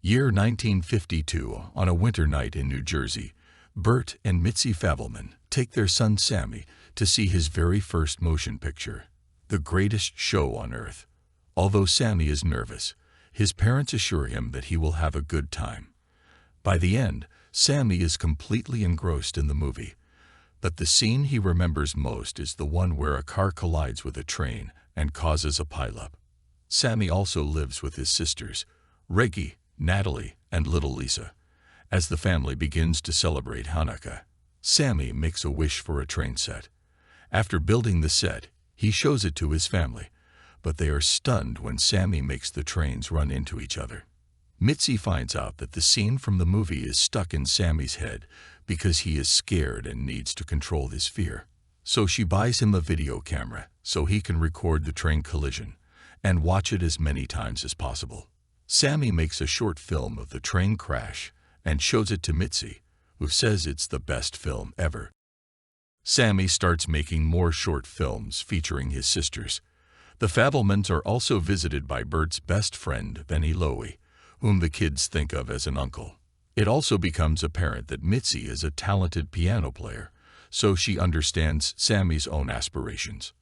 Year 1952, on a winter night in New Jersey, Bert and Mitzi Fabelman take their son Sammy to see his very first motion picture, The Greatest Show on Earth. Although Sammy is nervous, his parents assure him that he will have a good time. By the end, Sammy is completely engrossed in the movie, but the scene he remembers most is the one where a car collides with a train and causes a pileup. Sammy also lives with his sisters, Reggie, Natalie, and little Lisa. As the family begins to celebrate Hanukkah, Sammy makes a wish for a train set. After building the set, he shows it to his family, but they are stunned when Sammy makes the trains run into each other. Mitzi finds out that the scene from the movie is stuck in Sammy's head because he is scared and needs to control his fear. So she buys him a video camera so he can record the train collision and watch it as many times as possible. Sammy makes a short film of the train crash and shows it to Mitzi, who says it's the best film ever. Sammy starts making more short films featuring his sisters. The Fabelmans are also visited by Bert's best friend, Benny Lowy, whom the kids think of as an uncle. It also becomes apparent that Mitzi is a talented piano player, so she understands Sammy's own aspirations.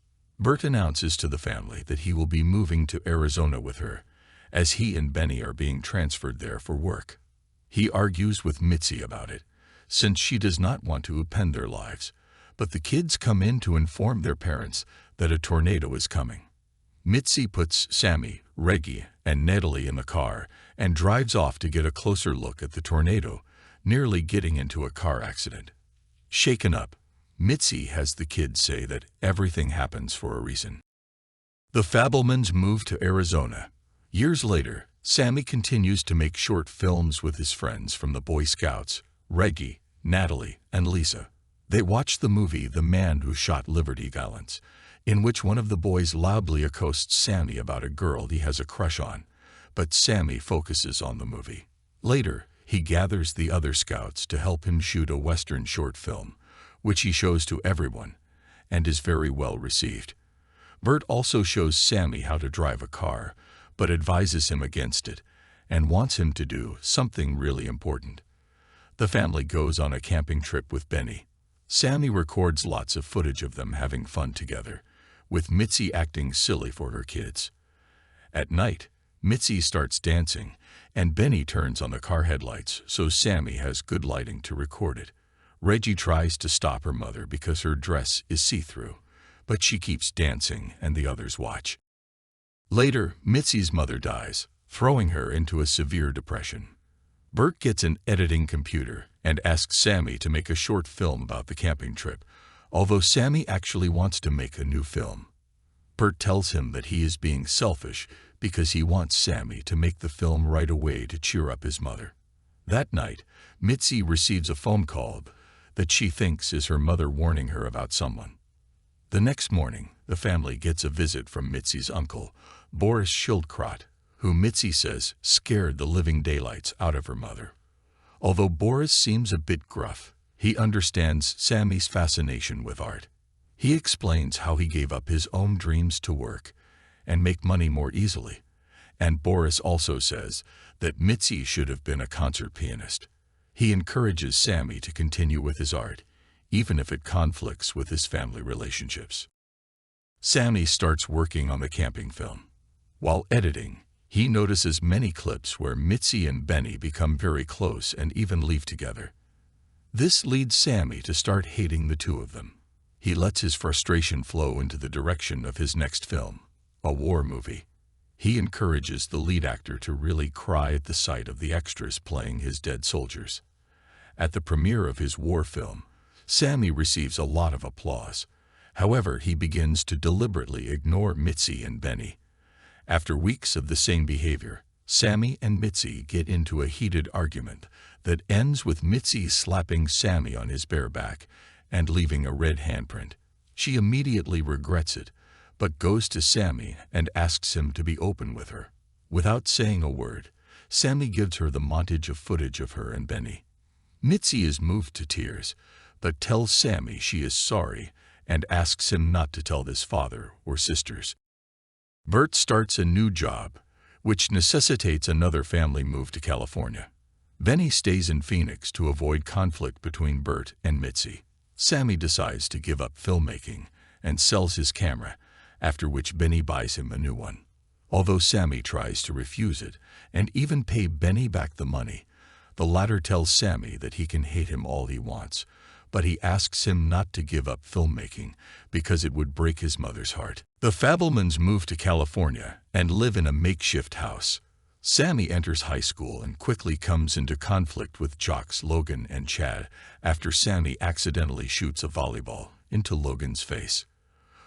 Bert announces to the family that he will be moving to Arizona with her, as he and Benny are being transferred there for work. He argues with Mitzi about it, since she does not want to upend their lives, but the kids come in to inform their parents that a tornado is coming. Mitzi puts Sammy, Reggie, and Natalie in the car and drives off to get a closer look at the tornado, nearly getting into a car accident. Shaken up, Mitzi has the kids say that everything happens for a reason. The Fabelmans move to Arizona. Years later, Sammy continues to make short films with his friends from the Boy Scouts, Reggie, Natalie, and Lisa. They watch the movie The Man Who Shot Liberty Valance, in which one of the boys loudly accosts Sammy about a girl he has a crush on, but Sammy focuses on the movie. Later, he gathers the other scouts to help him shoot a Western short film, which he shows to everyone, and is very well received. Bert also shows Sammy how to drive a car, but advises him against it, and wants him to do something really important. The family goes on a camping trip with Benny. Sammy records lots of footage of them having fun together, with Mitzi acting silly for her kids. At night, Mitzi starts dancing, and Benny turns on the car headlights so Sammy has good lighting to record it. Reggie tries to stop her mother because her dress is see-through, but she keeps dancing and the others watch. Later, Mitzi's mother dies, throwing her into a severe depression. Bert gets an editing computer and asks Sammy to make a short film about the camping trip, although Sammy actually wants to make a new film. Bert tells him that he is being selfish because he wants Sammy to make the film right away to cheer up his mother. That night, Mitzi receives a phone call that she thinks is her mother warning her about someone. The next morning, the family gets a visit from Mitzi's uncle, Boris Schildkraut, who Mitzi says scared the living daylights out of her mother. Although Boris seems a bit gruff, he understands Sammy's fascination with art. He explains how he gave up his own dreams to work and make money more easily, and Boris also says that Mitzi should have been a concert pianist. He encourages Sammy to continue with his art, even if it conflicts with his family relationships. Sammy starts working on the camping film. While editing, he notices many clips where Mitzi and Benny become very close and even leave together. This leads Sammy to start hating the two of them. He lets his frustration flow into the direction of his next film, a war movie. He encourages the lead actor to really cry at the sight of the extras playing his dead soldiers. At the premiere of his war film, Sammy receives a lot of applause. However, he begins to deliberately ignore Mitzi and Benny. After weeks of the same behavior, Sammy and Mitzi get into a heated argument that ends with Mitzi slapping Sammy on his bare back and leaving a red handprint. She immediately regrets it, but goes to Sammy and asks him to be open with her. Without saying a word, Sammy gives her the montage of footage of her and Benny. Mitzi is moved to tears, but tells Sammy she is sorry and asks him not to tell his father or sisters. Bert starts a new job, which necessitates another family move to California. Benny stays in Phoenix to avoid conflict between Bert and Mitzi. Sammy decides to give up filmmaking and sells his camera, after which Benny buys him a new one. Although Sammy tries to refuse it and even pay Benny back the money, the latter tells Sammy that he can hate him all he wants, but he asks him not to give up filmmaking because it would break his mother's heart. The Fabelmans move to California and live in a makeshift house. Sammy enters high school and quickly comes into conflict with jocks Logan and Chad after Sammy accidentally shoots a volleyball into Logan's face.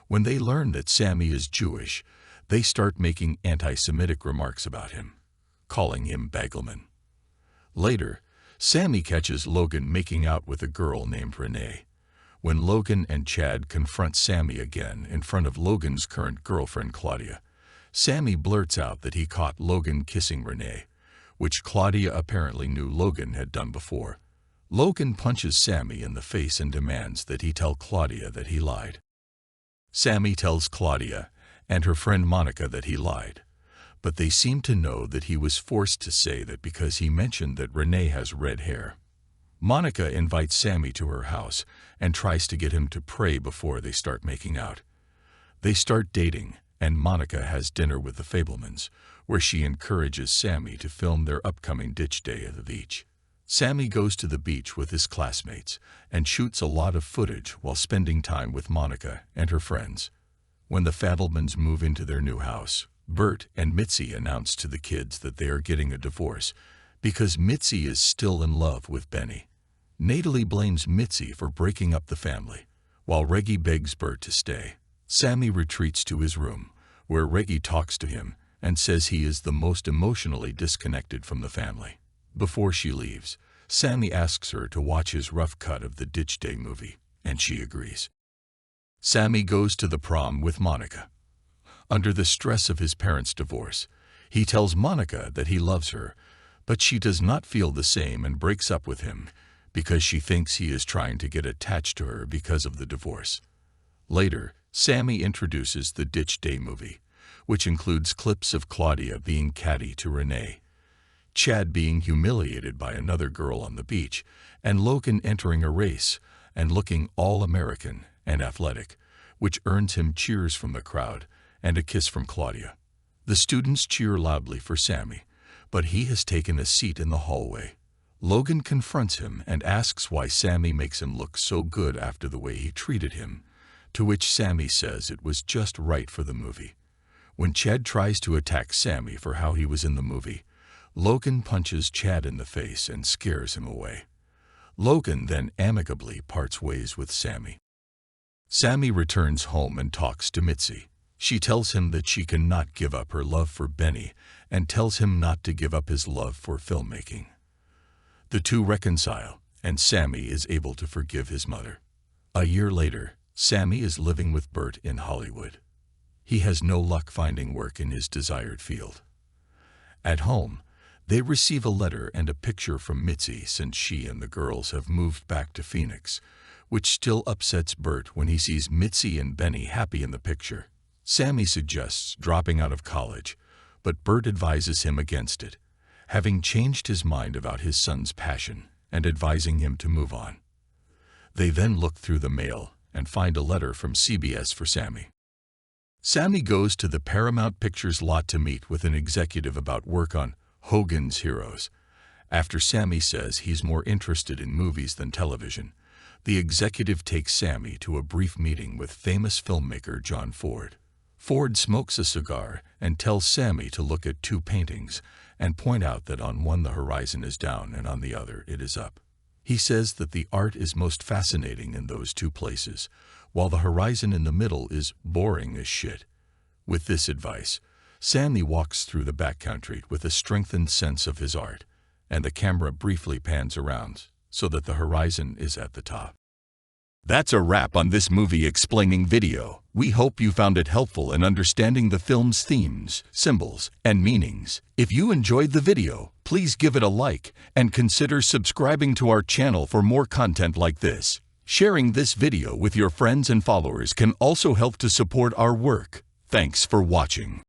When they learn that Sammy is Jewish, they start making anti-Semitic remarks about him, calling him Bagelman. Later, Sammy catches Logan making out with a girl named Renee. When Logan and Chad confront Sammy again in front of Logan's current girlfriend Claudia, Sammy blurts out that he caught Logan kissing Renee, which Claudia apparently knew Logan had done before. Logan punches Sammy in the face and demands that he tell Claudia that he lied. Sammy tells Claudia and her friend Monica that he lied, but they seem to know that he was forced to say that because he mentioned that Renee has red hair. Monica invites Sammy to her house and tries to get him to pray before they start making out. They start dating, and Monica has dinner with the Fabelmans, where she encourages Sammy to film their upcoming ditch day at the beach. Sammy goes to the beach with his classmates and shoots a lot of footage while spending time with Monica and her friends. When the Fabelmans move into their new house, Bert and Mitzi announce to the kids that they are getting a divorce because Mitzi is still in love with Benny. Natalie blames Mitzi for breaking up the family, while Reggie begs Bert to stay. Sammy retreats to his room, where Reggie talks to him and says he is the most emotionally disconnected from the family. Before she leaves, Sammy asks her to watch his rough cut of the Ditch Day movie, and she agrees. Sammy goes to the prom with Monica. Under the stress of his parents' divorce, he tells Monica that he loves her, but she does not feel the same and breaks up with him because she thinks he is trying to get attached to her because of the divorce. Later, Sammy introduces the Ditch Day movie, which includes clips of Claudia being catty to Renee, Chad being humiliated by another girl on the beach, and Logan entering a race and looking all-American and athletic, which earns him cheers from the crowd and a kiss from Claudia. The students cheer loudly for Sammy, but he has taken a seat in the hallway. Logan confronts him and asks why Sammy makes him look so good after the way he treated him, to which Sammy says it was just right for the movie. When Chad tries to attack Sammy for how he was in the movie, Logan punches Chad in the face and scares him away. Logan then amicably parts ways with Sammy. Sammy returns home and talks to Mitzi. She tells him that she cannot give up her love for Benny and tells him not to give up his love for filmmaking. The two reconcile, and Sammy is able to forgive his mother. A year later, Sammy is living with Bert in Hollywood. He has no luck finding work in his desired field. At home, they receive a letter and a picture from Mitzi since she and the girls have moved back to Phoenix, which still upsets Bert when he sees Mitzi and Benny happy in the picture. Sammy suggests dropping out of college, but Bert advises him against it, having changed his mind about his son's passion and advising him to move on. They then look through the mail and find a letter from CBS for Sammy. Sammy goes to the Paramount Pictures lot to meet with an executive about work on Hogan's Heroes. After Sammy says he's more interested in movies than television, the executive takes Sammy to a brief meeting with famous filmmaker John Ford. Ford smokes a cigar and tells Sammy to look at two paintings and point out that on one the horizon is down and on the other it is up. He says that the art is most fascinating in those two places, while the horizon in the middle is boring as shit. With this advice, Sammy walks through the backcountry with a strengthened sense of his art, and the camera briefly pans around so that the horizon is at the top. That's a wrap on this movie explaining video. We hope you found it helpful in understanding the film's themes, symbols, and meanings. If you enjoyed the video, please give it a like and consider subscribing to our channel for more content like this. Sharing this video with your friends and followers can also help to support our work. Thanks for watching.